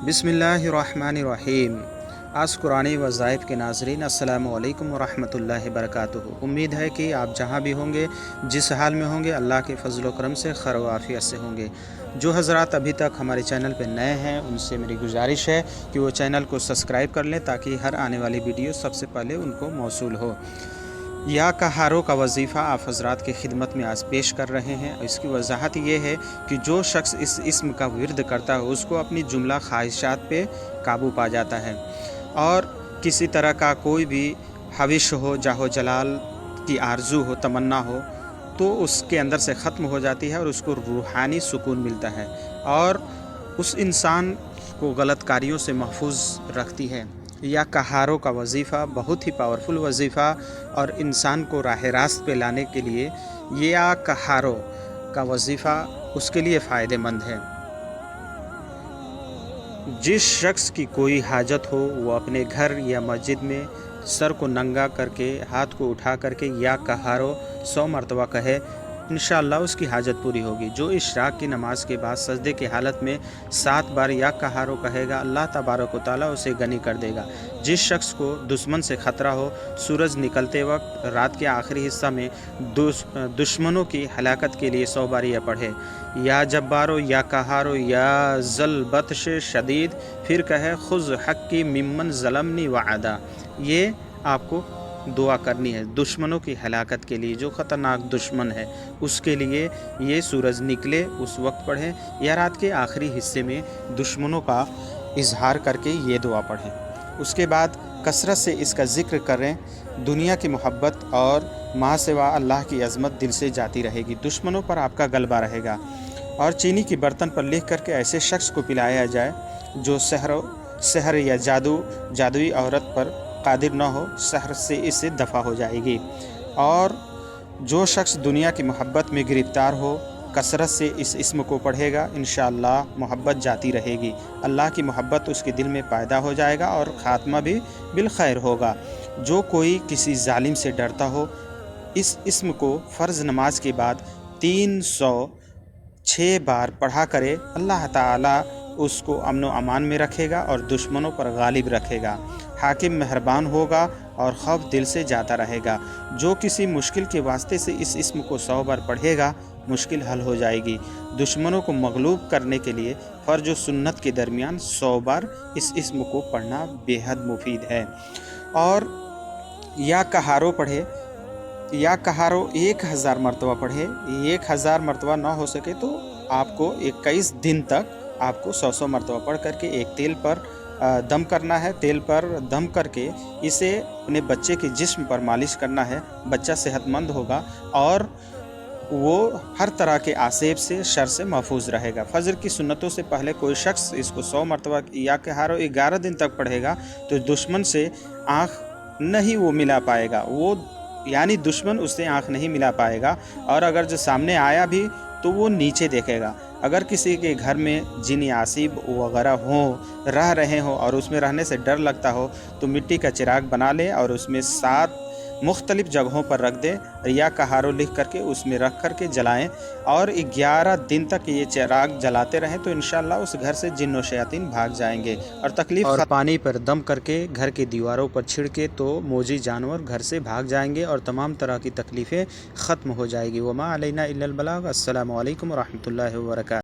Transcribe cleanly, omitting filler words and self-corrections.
बिस्मिल्लाहिर्रहमानिर्रहीम। आज कुरानी वज़ाइफ के नाज़रीन, अस्सलामु अलैकुम वरहमतुल्लाहि वबरकातुहू। उम्मीद है कि आप जहाँ भी होंगे, जिस हाल में होंगे, अल्लाह के फ़ज़ल व करम से खैर व आफ़ियत से होंगे। जो हज़रात अभी तक हमारे चैनल पर नए हैं, उनसे मेरी गुजारिश है कि वो चैनल को सब्सक्राइब कर लें ताकि हर आने वाली वीडियो सबसे पहले उनको मौसूल हो। या कहारों का वजीफ़ा आप हज़रात की खिदमत में आज पेश कर रहे हैं। इसकी वजाहत ये है कि जो शख्स इस इस्म का विर्द करता है उसको अपनी जुमला ख्वाहिशात पे काबू पा जाता है, और किसी तरह का कोई भी हविश हो, जाहो जलाल की आरजू हो, तमन्ना हो, तो उसके अंदर से ख़त्म हो जाती है और उसको रूहानी सुकून मिलता है और उस इंसान को गलत कार्यों से महफूज रखती है। या कहारों का वजीफ़ा बहुत ही पावरफुल वजीफ़ा और इंसान को राह रास्त पे लाने के लिए या कहारों का वजीफ़ा उसके लिए फ़ायदेमंद है। जिस शख्स की कोई हाजत हो वो अपने घर या मस्जिद में सर को नंगा करके, हाथ को उठा करके या कहारों 100 मरतबा कहे, इंशाअल्लाह उसकी हाजत पूरी होगी। जो इशराक की नमाज के बाद सजदे की हालत में 7 बार या कहारों कहेगा, अल्लाह तबारक व तआला उसे गनी कर देगा। जिस शख्स को दुश्मन से ख़तरा हो, सूरज निकलते वक्त रात के आखिरी हिस्सा में दुश्मनों की हलाकत के लिए 100 बार यह पढ़े, या जब्बारो या कहारो या ज़ल बत्श शदीद, फिर कहे खुज़ हक़्क़ी मिम्मन ज़लमनी वअदा। ये आपको दुआ करनी है दुश्मनों की हलाकत के लिए। जो ख़तरनाक दुश्मन है उसके लिए ये सूरज निकले उस वक्त पढ़ें, या रात के आखिरी हिस्से में दुश्मनों का इजहार करके ये दुआ पढ़ें। उसके बाद कसरत से इसका ज़िक्र करें। दुनिया की मोहब्बत और माँ सिवा अल्लाह की अज़मत दिल से जाती रहेगी, दुश्मनों पर आपका गलबा रहेगा। और चीनी की बर्तन पर लिख करके ऐसे शख्स को पिलाया जाए जो सहर या जादुई औरत पर कादिर न हो, सहर से इससे दफ़ा हो जाएगी। और जो शख्स दुनिया की मोहब्बत में गिरफ़्तार हो, कसरत से इस इस्म को पढ़ेगा, इंशाअल्लाह मोहब्बत जाती रहेगी, अल्लाह की मोहब्बत उसके दिल में पैदा हो जाएगा और ख़ात्मा भी बिलखैर होगा। जो कोई किसी जालिम से डरता हो, इस इस्म को फ़र्ज़ नमाज के बाद 306 बार पढ़ा करे, अल्लाह ताला उसको अमन व अमान में रखेगा और दुश्मनों पर गालिब रखेगा। हाकिम मेहरबान होगा और खौफ दिल से जाता रहेगा। जो किसी मुश्किल के वास्ते से इस इस्म को 100 बार पढ़ेगा, मुश्किल हल हो जाएगी। दुश्मनों को मगलूब करने के लिए फ़र्ज व सुन्नत के दरमियान 100 बार इस इस्म को पढ़ना बेहद मुफीद है। और या कहारों पढ़े, या कहारों 1000 मरतबा पढ़े। 1000 मरतबा ना हो सके तो आपको 21 दिन तक आपको 100 मरतबा पढ़ करके एक तेल पर दम करना है। तेल पर दम करके इसे अपने बच्चे के जिस्म पर मालिश करना है। बच्चा सेहतमंद होगा और वो हर तरह के आसेब से, शर से महफूज रहेगा। फजर की सुन्नतों से पहले कोई शख्स इसको 100 मरतबा या कहारों 11 दिन तक पढ़ेगा तो दुश्मन से आँख नहीं वो मिला पाएगा, वो यानी दुश्मन उससे आँख नहीं मिला पाएगा। और अगर जो सामने आया भी तो वो नीचे देखेगा। अगर किसी के घर में जिन यासीब वगैरह हों, रह रहे हों और उसमें रहने से डर लगता हो, तो मिट्टी का चिराग बना ले और उसमें 7 मुख्तलिफ़ जगहों पर रख दें, या कहारों लिख करके उसमें रख करके जलाएं और 11 दिन तक ये चिराग जलाते रहें, तो इंशाअल्लाह उस घर से जिन्न और शयातीन भाग जाएंगे। और तकलीफ़ और पानी पर दम करके घर की दीवारों पर छिड़के तो मोजी जानवर घर से भाग जाएंगे और तमाम तरह की तकलीफ़ें ख़त्म हो जाएगी। वमा अलैना इल्लल बलाग। अस्सलामु अलैकुम व रहमतुल्लाहि व बरकातुहू।